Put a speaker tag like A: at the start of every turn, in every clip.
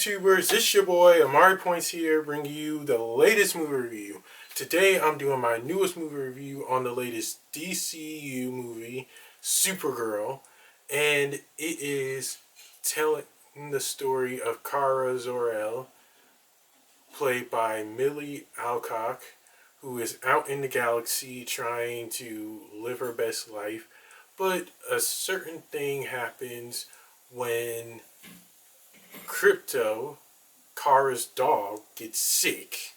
A: YouTubers, it's your boy Amari Points here, bringing you the latest movie review. Today I'm doing my newest movie review on the latest DCU movie, Supergirl, and it is telling the story of Kara Zor-El, played by Millie Alcock, who is out in the galaxy trying to live her best life, but a certain thing happens when Crypto, Kara's dog, gets sick,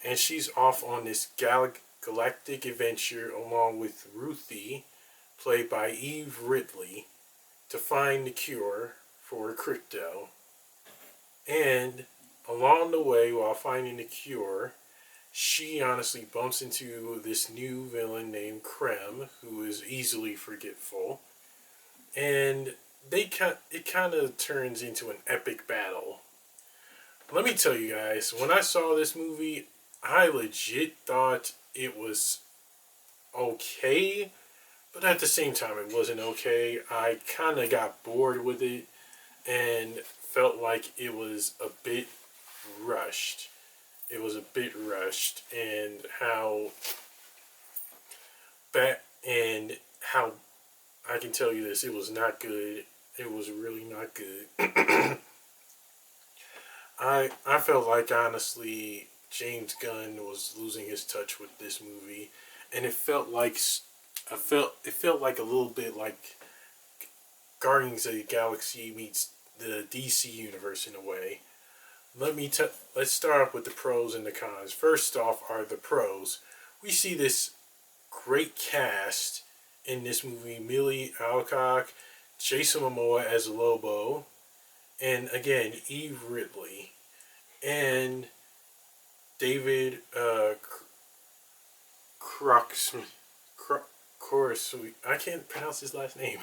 A: and she's off on this galactic adventure along with Ruthie, played by Eve Ridley, to find the cure for Crypto. And along the way, while finding the cure, she honestly bumps into this new villain named Krem, who is easily forgetful, and it kind of turns into an epic battle. Let me tell you guys, when I saw this movie, I legit thought it was okay, but at the same time, it wasn't okay. I kind of got bored with it and felt like it was a bit rushed. And how I can tell you this, it was not good. It was really not good. I felt like, honestly, James Gunn was losing his touch with this movie, and it felt like a little bit like Guardians of the Galaxy meets the DC universe in a way. Let's start off with the pros and the cons. First off are the pros. We see this great cast in this movie: Millie Alcock, Jason Momoa as Lobo, and again Eve Ridley, and David I can't pronounce his last name.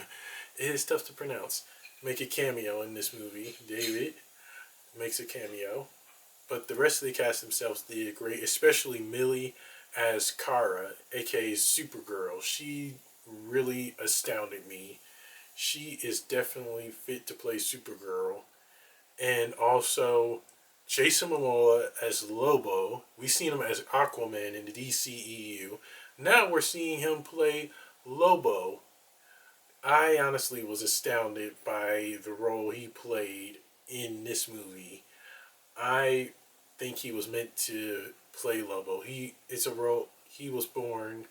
A: It is tough to pronounce. Make a cameo in this movie. David makes a cameo, but the rest of the cast themselves did great, especially Millie as Kara, aka Supergirl. She really astounded me. She is definitely fit to play Supergirl. And also Jason Momoa as Lobo. We've seen him as Aquaman in the DCEU. Now we're seeing him play Lobo. I honestly was astounded by the role he played in this movie. I think he was meant to play Lobo. It's a role he was born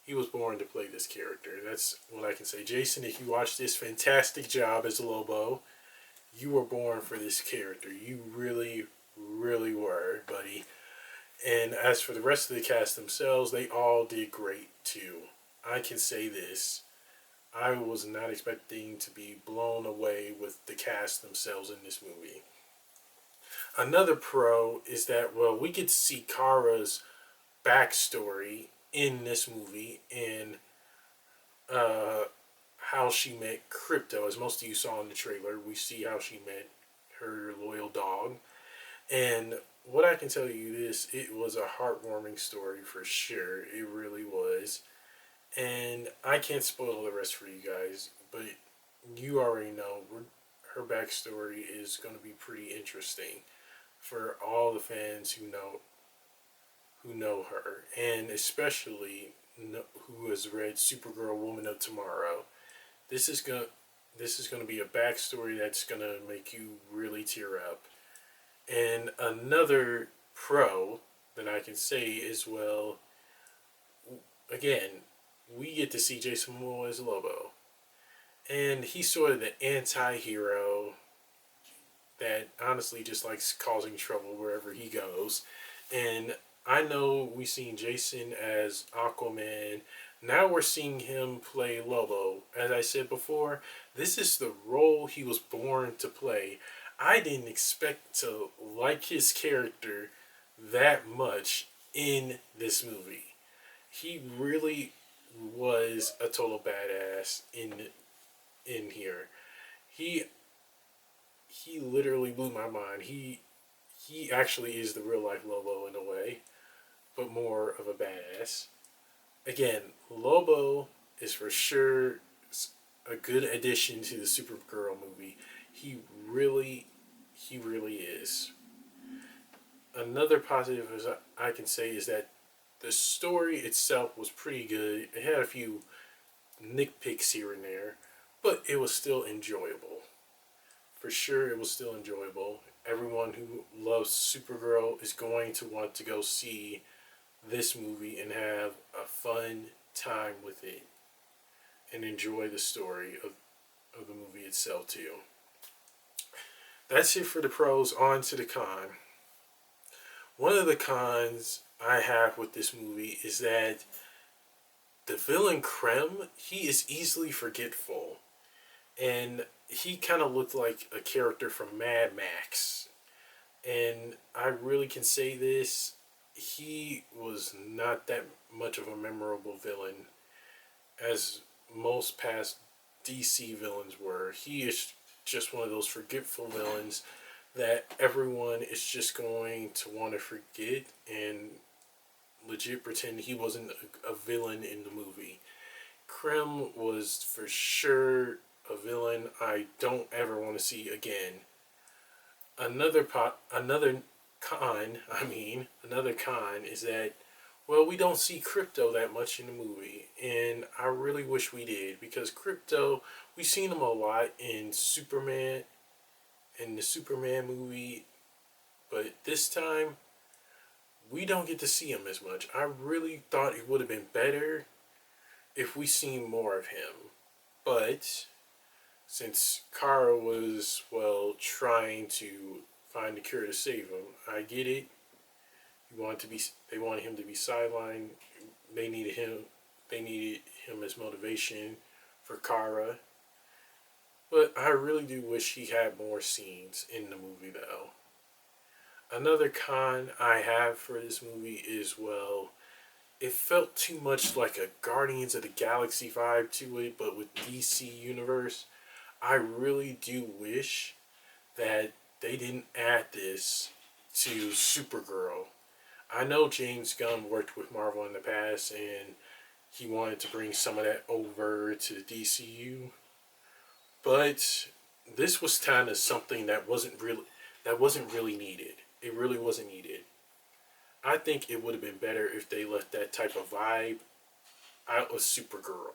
A: to play this character. That's what I can say. Jason, if you watch this, fantastic job as Lobo. You were born for this character. You really, really were, buddy. And as for the rest of the cast themselves, they all did great too. I can say this. I was not expecting to be blown away with the cast themselves in this movie. Another pro is that, well, we get to see Kara's backstory in this movie, and how she met Crypto. As most of you saw in the trailer, we see how she met her loyal dog. And what I can tell you is, it was a heartwarming story for sure. It really was. And I can't spoil the rest for you guys, but you already know her backstory is going to be pretty interesting for all the fans who know her, and especially who has read Supergirl Woman of Tomorrow. This is going to be a backstory that's going to make you really tear up. And another pro that I can say is, well, again, we get to see Jason Momoa as Lobo. And he's sort of the anti-hero that honestly just likes causing trouble wherever he goes. And I know we've seen Jason as Aquaman. Now we're seeing him play Lobo. As I said before, this is the role he was born to play. I didn't expect to like his character that much in this movie. He really was a total badass in here. He literally blew my mind. He actually is the real life Lobo in a way, but more of a badass. Again, Lobo is for sure a good addition to the Supergirl movie. He really He really is. Another positive as I can say is that the story itself was pretty good. It had a few nitpicks here and there, but it was still enjoyable. For sure, it was still enjoyable. Everyone who loves Supergirl is going to want to go see this movie and have a fun time with it and enjoy the story of the movie itself, too. That's it for the pros. On to the con. One of the cons I have with this movie is that the villain Krem, he is easily forgetful. And he kind of looked like a character from Mad Max. And I really can say this, he was not that much of a memorable villain as most past DC villains were. He is just one of those forgetful villains that everyone is just going to want to forget and legit pretend he wasn't a villain in the movie. Krem was for sure a villain I don't ever want to see again. Another con is that, well, we don't see Crypto that much in the movie, and I really wish we did, because Crypto, we've seen him a lot in Superman, in the Superman movie, but this time we don't get to see him as much. I really thought it would have been better if we seen more of him, but since Kara was, well, trying to find a cure to save him, I get it. They wanted him to be sidelined. They needed him. They needed him as motivation for Kara. But I really do wish he had more scenes in the movie, though. Another con I have for this movie is, well, it felt too much like a Guardians of the Galaxy vibe to it, but with DC Universe. I really do wish that they didn't add this to Supergirl. I know James Gunn worked with Marvel in the past and he wanted to bring some of that over to the DCU, but this was kind of something that wasn't really needed. It really wasn't needed. I think it would have been better if they left that type of vibe out of Supergirl,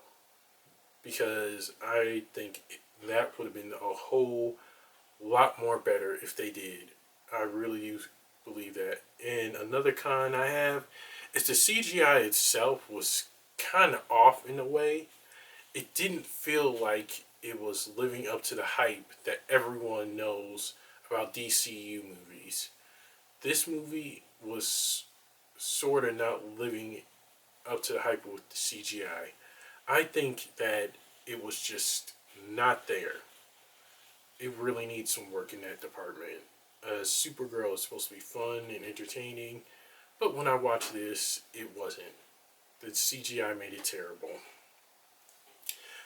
A: because I think that would have been a whole lot more better if they did. I really do believe that. And another con I have is the CGI itself was kind of off in a way. It didn't feel like it was living up to the hype that everyone knows about DCU movies. This movie was sort of not living up to the hype with the CGI. I think that it was just not there. It really needs some work in that department. Supergirl is supposed to be fun and entertaining, but when I watched this, it wasn't. The CGI made it terrible.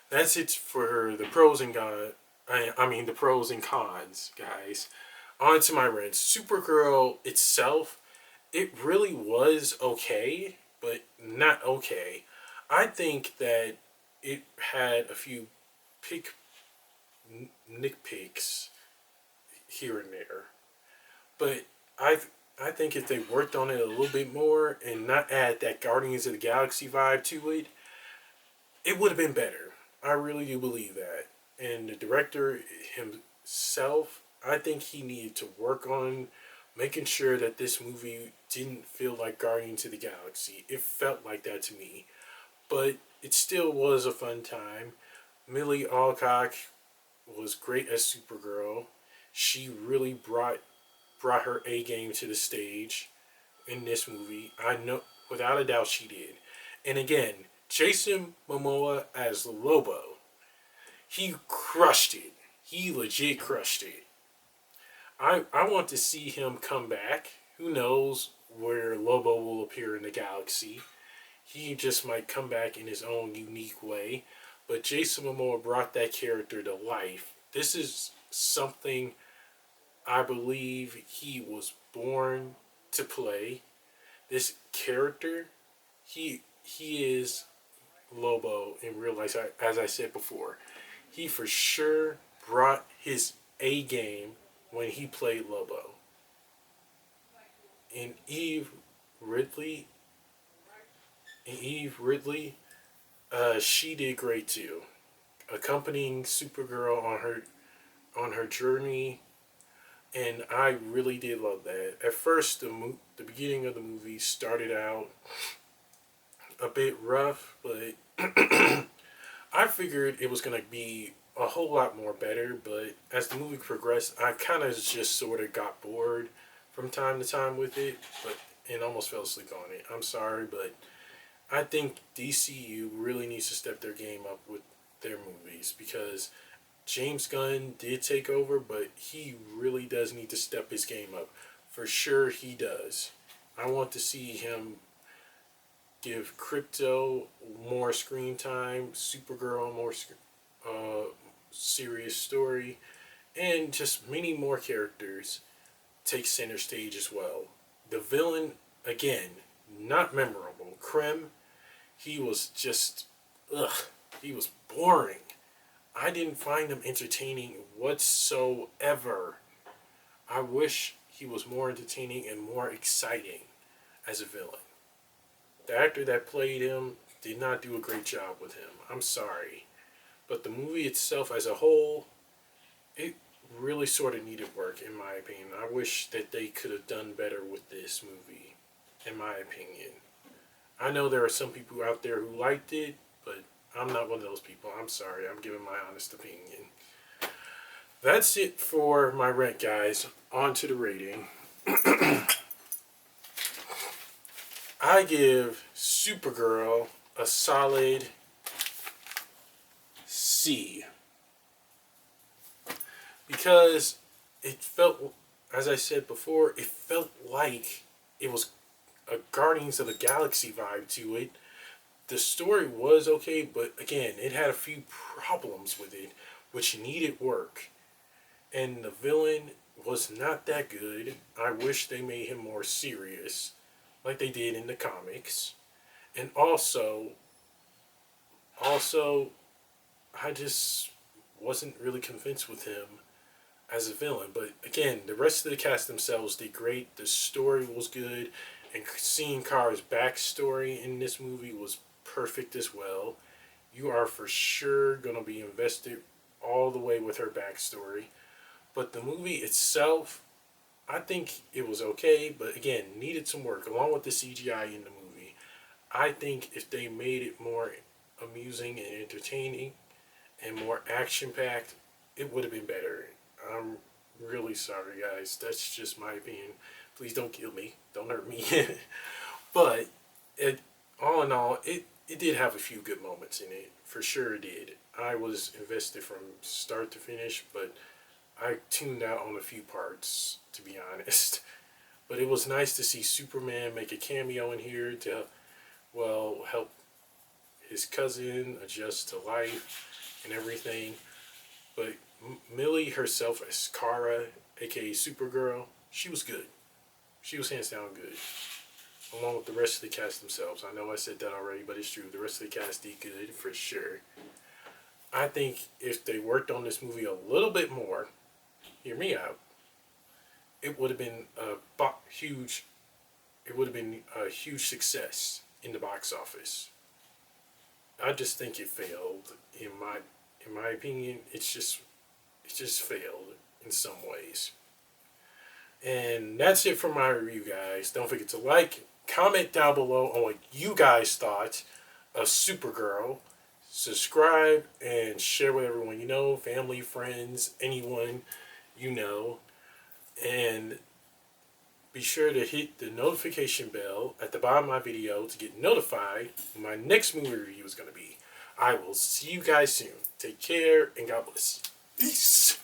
A: That's it for the pros and cons. The pros and cons, guys. On to my rants. Supergirl itself, it really was okay, but not okay. I think that it had a few pick nitpicks here and there, but I think if they worked on it a little bit more and not add that Guardians of the Galaxy vibe to it, it would have been better. I really do believe that. And the director himself, I think he needed to work on making sure that this movie didn't feel like Guardians of the Galaxy. It felt like that to me, but it still was a fun time. Millie Alcock was great as Supergirl. She really brought her A game to the stage in this movie. I know without a doubt she did. And again, Jason Momoa as Lobo, he crushed it. He legit crushed it. I want to see him come back. Who knows where Lobo will appear in the galaxy? He just might come back in his own unique way. But Jason Momoa brought that character to life. This is something I believe he was born to play. This character, he is Lobo in real life. As I said before, he for sure brought his A game when he played Lobo. And Ridley, Eve Ridley, she did great too, accompanying Supergirl on her journey, and I really did love that. At first, the beginning of the movie started out a bit rough, but I figured it was gonna be a whole lot more better. But as the movie progressed, I kind of just sort of got bored from time to time with it, but and almost fell asleep on it. I'm sorry, but I think DCU really needs to step their game up with their movies because James Gunn did take over, but he really does need to step his game up. For sure, he does. I want to see him give Crypto more screen time, Supergirl more serious story, and just many more characters take center stage as well. The villain, again, not memorable. Krem, he was just, ugh, he was boring. I didn't find him entertaining whatsoever. I wish he was more entertaining and more exciting as a villain. The actor that played him did not do a great job with him. I'm sorry. But the movie itself as a whole, it really sort of needed work in my opinion. I wish that they could have done better with this movie, in my opinion. I know there are some people out there who liked it, but I'm not one of those people. I'm sorry. I'm giving my honest opinion. That's it for my rant, guys. On to the rating. I give Supergirl a solid C. Because it felt, as I said before, it felt like it was a Guardians of the Galaxy vibe to it. The story was okay, but again, it had a few problems with it, which needed work. And the villain was not that good. I wish they made him more serious, like they did in the comics. And also, I just wasn't really convinced with him as a villain. But again, the rest of the cast themselves did great. The story was good, and seeing Kara's backstory in this movie was perfect as well. You are for sure gonna be invested all the way with her backstory. But the movie itself, I think it was okay, but again, needed some work along with the CGI in the movie. I think if they made it more amusing and entertaining and more action packed, it would have been better. I'm really sorry, guys. That's just my opinion. Please don't kill me. Don't hurt me. But all in all, it did have a few good moments in it. For sure it did. I was invested from start to finish, but I tuned out on a few parts, to be honest. But it was nice to see Superman make a cameo in here to, well, help his cousin adjust to life and everything. But Millie herself as Kara, aka Supergirl, she was good. She was hands down good. Along with the rest of the cast themselves. I know I said that already, but it's true. The rest of the cast did good for sure. I think if they worked on this movie a little bit more, hear me out, it would have been huge. It would have been a huge success in the box office. I just think it failed. In my opinion, it just failed in some ways. And that's it for my review, guys. Don't forget to like, comment down below on what you guys thought of Supergirl. Subscribe and share with everyone you know, family, friends, anyone you know. And be sure to hit the notification bell at the bottom of my video to get notified when my next movie review is going to be. I will see you guys soon. Take care and God bless. Peace.